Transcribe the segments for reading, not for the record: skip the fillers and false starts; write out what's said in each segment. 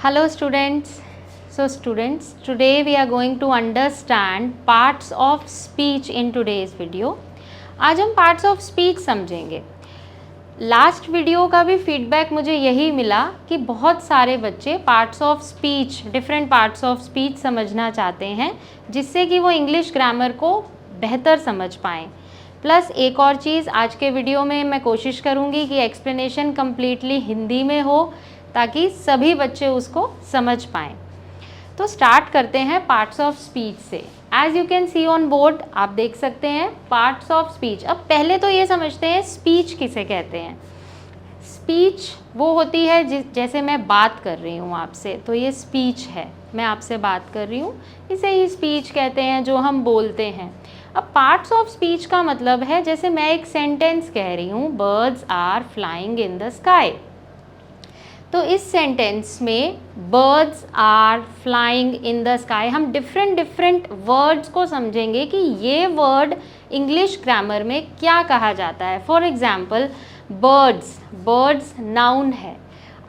Hello students. So students, today we are going to understand parts of speech in today's video. आज हम parts of speech समझेंगे. Last video का भी feedback मुझे यही मिला कि बहुत सारे बच्चे parts of speech, different parts of speech समझना चाहते हैं जिससे कि वो इंग्लिश ग्रामर को बेहतर समझ पाएँ. प्लस एक और चीज़, आज के वीडियो में मैं कोशिश करूँगी कि एक्सप्लेनेशन कम्प्लीटली हिंदी में हो ताकि सभी बच्चे उसको समझ पाएँ. तो स्टार्ट करते हैं पार्ट्स ऑफ स्पीच से. As you can see on board, आप देख सकते हैं पार्ट्स ऑफ स्पीच. अब पहले तो ये समझते हैं स्पीच किसे कहते हैं. स्पीच वो होती है जैसे मैं बात कर रही हूँ आपसे, तो ये स्पीच है, मैं आपसे बात कर रही हूँ, इसे ही स्पीच कहते हैं जो हम बोलते हैं. अब पार्ट्स ऑफ स्पीच का मतलब है जैसे मैं एक सेंटेंस कह रही हूँ, birds are flying in the sky. तो इस सेंटेंस में birds are flying in the sky हम डिफरेंट वर्ड्स को समझेंगे कि ये वर्ड इंग्लिश ग्रामर में क्या कहा जाता है. फॉर एग्जाम्पल बर्ड्स नाउन है,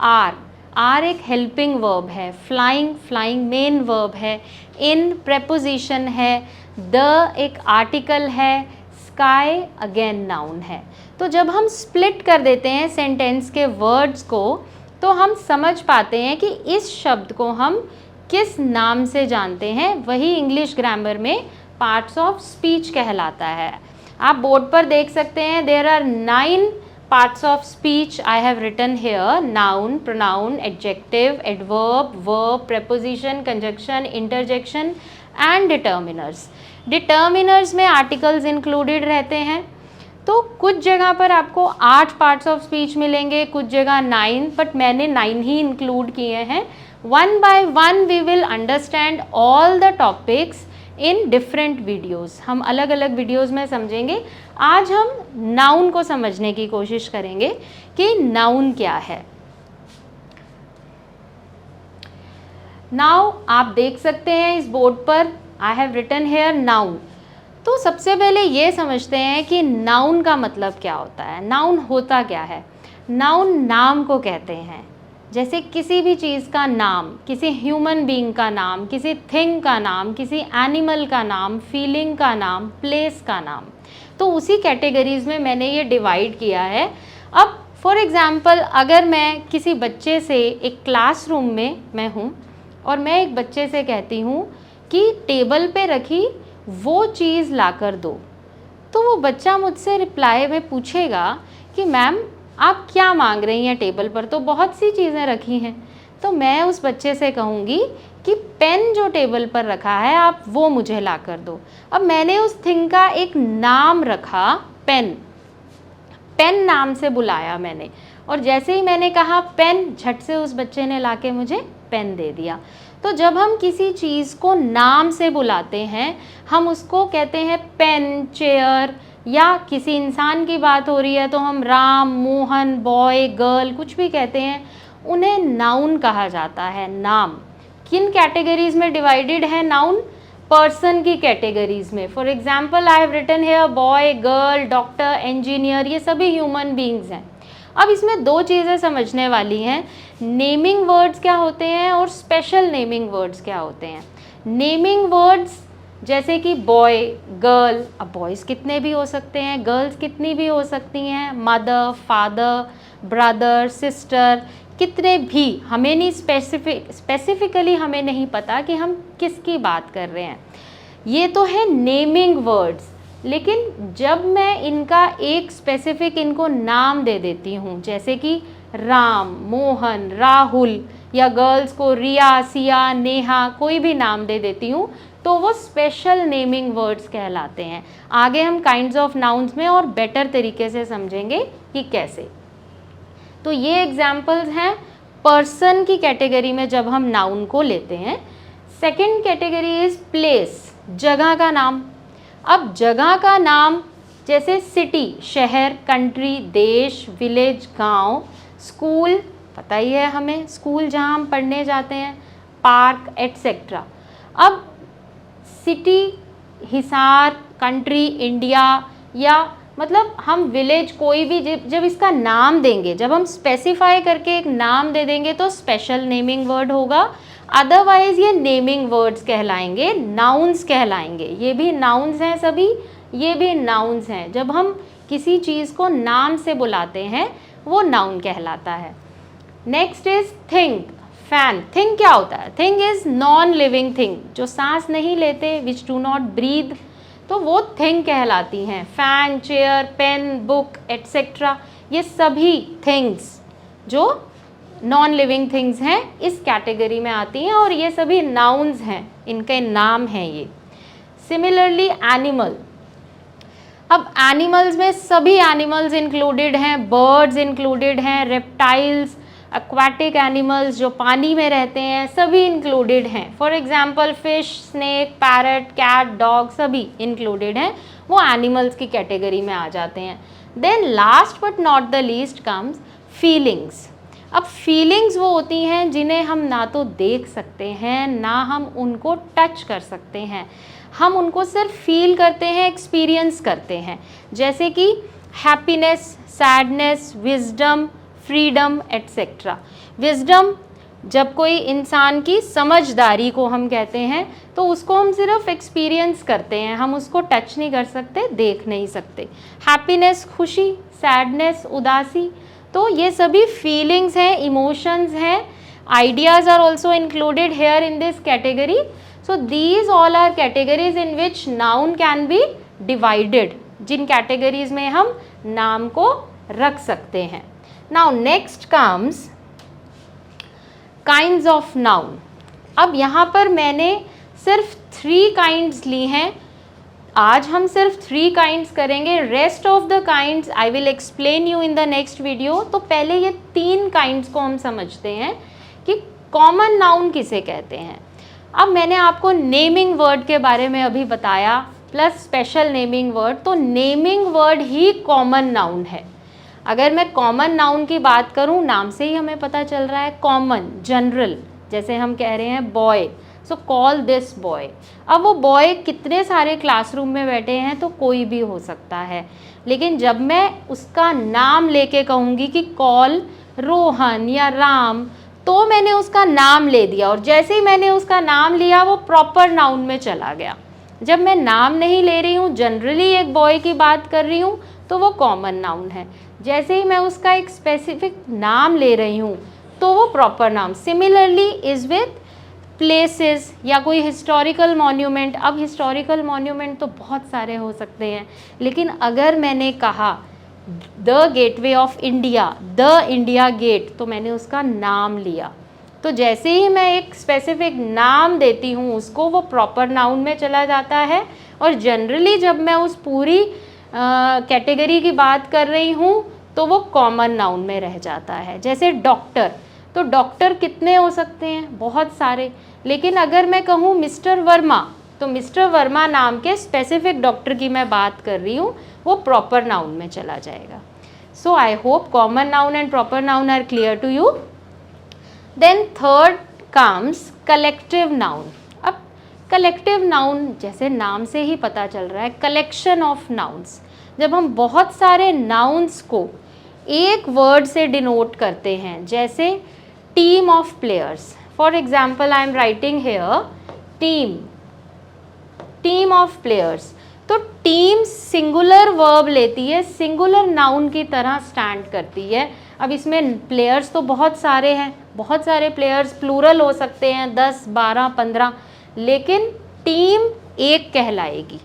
आर एक हेल्पिंग वर्ब है, फ्लाइंग मेन वर्ब है, इन प्रेपोजिशन है, द एक आर्टिकल है, स्काई अगेन नाउन है. तो जब हम स्प्लिट कर देते हैं सेंटेंस के वर्ड्स को तो हम समझ पाते हैं कि इस शब्द को हम किस नाम से जानते हैं. वही इंग्लिश ग्रामर में पार्ट्स ऑफ स्पीच कहलाता है. आप बोर्ड पर देख सकते हैं there are 9 parts of speech I have written here. Noun, pronoun, adjective, adverb, verb, preposition, conjunction, interjection and determiners. Determiners में आर्टिकल्स इंक्लूडेड रहते हैं. तो कुछ जगह पर आपको 8 पार्ट्स ऑफ स्पीच मिलेंगे, कुछ जगह 9, बट मैंने 9 ही इंक्लूड किए हैं. One by one we will understand all the topics in different videos. हम अलग अलग वीडियोज़ में समझेंगे. आज हम नाउन को समझने की कोशिश करेंगे कि नाउन क्या है. नाउ आप देख सकते हैं इस बोर्ड पर I have written here noun. तो सबसे पहले ये समझते हैं कि नाउन का मतलब क्या होता है. नाउन होता क्या है. नाउन नाम को कहते हैं. जैसे किसी भी चीज़ का नाम, किसी ह्यूमन बीइंग का नाम, किसी थिंग का नाम, किसी एनिमल का नाम, फीलिंग का नाम, प्लेस का नाम. तो उसी कैटेगरीज में मैंने ये डिवाइड किया है. अब फॉर एग्ज़ाम्पल अगर मैं किसी बच्चे से, एक क्लासरूम में मैं हूँ और मैं एक बच्चे से कहती हूँ कि टेबल पे रखी वो चीज़ ला कर दो, तो वो बच्चा मुझसे रिप्लाई में पूछेगा कि मैम आप क्या मांग रही हैं, टेबल पर तो बहुत सी चीज़ें रखी हैं. तो मैं उस बच्चे से कहूँगी कि पेन जो टेबल पर रखा है आप वो मुझे ला कर दो. अब मैंने उस थिंग का एक नाम रखा, पेन नाम से बुलाया मैंने, और जैसे ही मैंने कहा पेन, झट से उस बच्चे ने ला के मुझे पेन दे दिया. तो जब हम किसी चीज़ को नाम से बुलाते हैं हम उसको कहते हैं पेन, चेयर, या किसी इंसान की बात हो रही है तो हम राम, मोहन, बॉय, गर्ल कुछ भी कहते हैं, उन्हें नाउन कहा जाता है. नाम किन कैटेगरीज में डिवाइडेड है नाउन? पर्सन की कैटेगरीज में. For example I have written here boy, girl, doctor, engineer, ये सभी ह्यूमन बींग्स हैं. अब इसमें 2 चीज़ें समझने वाली हैं. नेमिंग वर्ड्स क्या होते हैं और स्पेशल नेमिंग वर्ड्स क्या होते हैं. नेमिंग वर्ड्स जैसे कि बॉय, गर्ल, अब बॉयज़ कितने भी हो सकते हैं, गर्ल्स कितनी भी हो सकती हैं, मदर, फादर, ब्रदर, सिस्टर, कितने भी, हमें नहीं स्पेसिफिकली हमें नहीं पता कि हम किसकी बात कर रहे हैं. ये तो है नेमिंग वर्ड्स. लेकिन जब मैं इनका एक स्पेसिफिक इनको नाम दे देती हूँ, जैसे कि राम, मोहन, राहुल, या गर्ल्स को रिया, सिया, नेहा, कोई भी नाम दे देती हूँ, तो वो स्पेशल नेमिंग वर्ड्स कहलाते हैं. आगे हम काइंड्स ऑफ नाउन्स में और बेटर तरीके से समझेंगे कि कैसे. तो ये एग्जाम्पल्स हैं पर्सन की कैटेगरी में जब हम नाउन को लेते हैं. सेकेंड कैटेगरी इज़ प्लेस, जगह का नाम. अब जगह का नाम जैसे सिटी, शहर, कंट्री, देश, विलेज, गांव, स्कूल, पता ही है हमें स्कूल जहां हम पढ़ने जाते हैं, पार्क एटसेट्रा. अब सिटी, हिसार, कंट्री, इंडिया, या मतलब हम विलेज कोई भी जब इसका नाम देंगे, जब हम स्पेसिफाई करके एक नाम दे देंगे तो स्पेशल नेमिंग वर्ड होगा, अदरवाइज ये नेमिंग वर्ड्स कहलाएंगे, नाउन्स कहलाएंगे। ये भी नाउन्स हैं सभी, ये भी नाउन्स हैं। जब हम किसी चीज़ को नाम से बुलाते हैं वो नाउन कहलाता है। Next is thing, fan. Thing क्या होता है? Thing is non living thing, जो सांस नहीं लेते, विच डू नॉट ब्रीद, तो वो थिंग कहलाती हैं। Fan, chair, pen, book etcetera, ये सभी थिंग्स जो नॉन लिविंग थिंग्स हैं इस कैटेगरी में आती हैं और ये सभी नाउन्स हैं, इनके नाम हैं ये। सिमिलरली एनिमल, अब एनिमल्स में सभी एनिमल्स इंक्लूडेड हैं, बर्ड्स इंक्लूडेड हैं, रेप्टाइल्स, एक्वाटिक एनिमल्स जो पानी में रहते हैं सभी इंक्लूडेड हैं। For example fish, snake, parrot, cat, dog सभी इंक्लूडेड हैं, वो एनिमल्स की कैटेगरी में आ जाते हैं। Then last but not the least comes feelings. अब फीलिंग्स वो होती हैं जिन्हें हम ना तो देख सकते हैं ना हम उनको टच कर सकते हैं, हम उनको सिर्फ फील करते हैं, एक्सपीरियंस करते हैं। जैसे कि happiness, sadness, wisdom, freedom etcetera. Wisdom जब कोई इंसान की समझदारी को हम कहते हैं तो उसको हम सिर्फ एक्सपीरियंस करते हैं, हम उसको टच नहीं कर सकते, देख नहीं सकते। हैप्पीनेस खुशी, सैडनेस उदासी, तो ये सभी फीलिंग्स हैं, इमोशंस हैं। Ideas are also included here in this category. So these all are categories in which noun can be divided, जिन कैटेगरीज में हम नाम को रख सकते हैं। Now next comes kinds of noun. अब यहाँ पर मैंने सिर्फ 3 काइंड्स ली हैं, आज हम सिर्फ 3 काइंड्स करेंगे, rest of the kinds I will explain you in the next video. तो पहले ये 3 काइंड्स को हम समझते हैं कि कॉमन नाउन किसे कहते हैं। अब मैंने आपको नेमिंग वर्ड के बारे में अभी बताया प्लस स्पेशल नेमिंग वर्ड, तो नेमिंग वर्ड ही कॉमन नाउन है। अगर मैं कॉमन नाउन की बात करूं, नाम से ही हमें पता चल रहा है कॉमन, जनरल, जैसे हम कह रहे हैं boy, so call this boy. अब वो बॉय कितने सारे क्लासरूम में बैठे हैं तो कोई भी हो सकता है, लेकिन जब मैं उसका नाम लेके कहूँगी कि कॉल रोहन या राम, तो मैंने उसका नाम ले दिया और जैसे ही मैंने उसका नाम लिया वो प्रॉपर नाउन में चला गया। जब मैं नाम नहीं ले रही हूँ, जनरली एक बॉय की बात कर रही हूँ, तो वो कॉमन नाउन है। जैसे ही मैं उसका एक स्पेसिफिक नाम ले रही हूँ तो वो proper noun. Similarly is with places या कोई हिस्टोरिकल मॉन्यूमेंट। अब हिस्टोरिकल मॉन्यूमेंट तो बहुत सारे हो सकते हैं, लेकिन अगर मैंने कहा the gateway of India, the India gate, तो मैंने उसका नाम लिया। तो जैसे ही मैं एक स्पेसिफिक नाम देती हूँ उसको, वो प्रॉपर नाउन में चला जाता है। और जनरली जब मैं उस पूरी कैटेगरी की बात कर रही हूँ तो वो कॉमन नाउन में रह जाता है। जैसे डॉक्टर, तो डॉक्टर कितने हो सकते हैं? बहुत सारे। लेकिन अगर मैं कहूँ मिस्टर वर्मा, तो मिस्टर वर्मा नाम के स्पेसिफिक डॉक्टर की मैं बात कर रही हूँ, वो प्रॉपर नाउन में चला जाएगा। So I hope common noun and proper noun are clear to you. Then third comes collective noun. अब कलेक्टिव नाउन जैसे नाम से ही पता चल रहा है, कलेक्शन ऑफ नाउन्स। जब हम बहुत सारे नाउन्स को एक वर्ड से डिनोट करते हैं, जैसे team of players. For example I am writing here team, team of players. तो टीम सिंगुलर वर्ब लेती है, सिंगुलर नाउन की तरह स्टैंड करती है। अब इसमें प्लेयर्स तो बहुत सारे हैं, बहुत सारे प्लेयर्स, प्लूरल हो सकते हैं 10, 12, 15, लेकिन टीम एक कहलाएगी।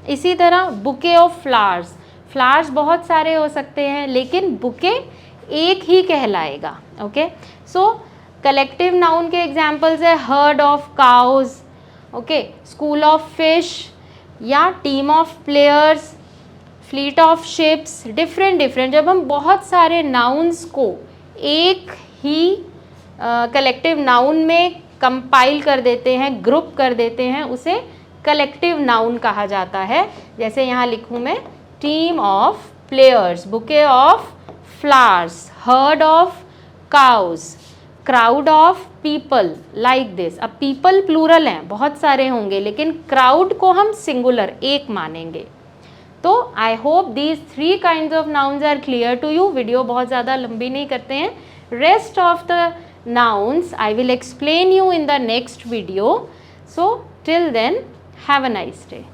इसी तरह बुके ऑफ फ्लावर्स, फ्लावर्स बहुत सारे हो सकते हैं लेकिन बुके एक ही कहलाएगा। ओके, सो कलेक्टिव नाउन के एग्जाम्पल्स है herd of cows, okay, school of fish या team of players, fleet of ships, different. जब हम बहुत सारे नाउन्स को एक ही कलेक्टिव नाउन में कंपाइल कर देते हैं, ग्रुप कर देते हैं, उसे कलेक्टिव नाउन कहा जाता है। जैसे यहाँ लिखूँ मैं team of players, bouquet of flowers, heard of cause, crowd of people, like this. अब पीपल प्लूरल हैं, बहुत सारे होंगे, लेकिन क्राउड को हम सिंगुलर एक मानेंगे। तो I hope these 3 kinds of nouns are clear to you. Video बहुत ज़्यादा लंबी नहीं करते हैं. Rest of the nouns I will explain you in the next video. So till then, have a nice day.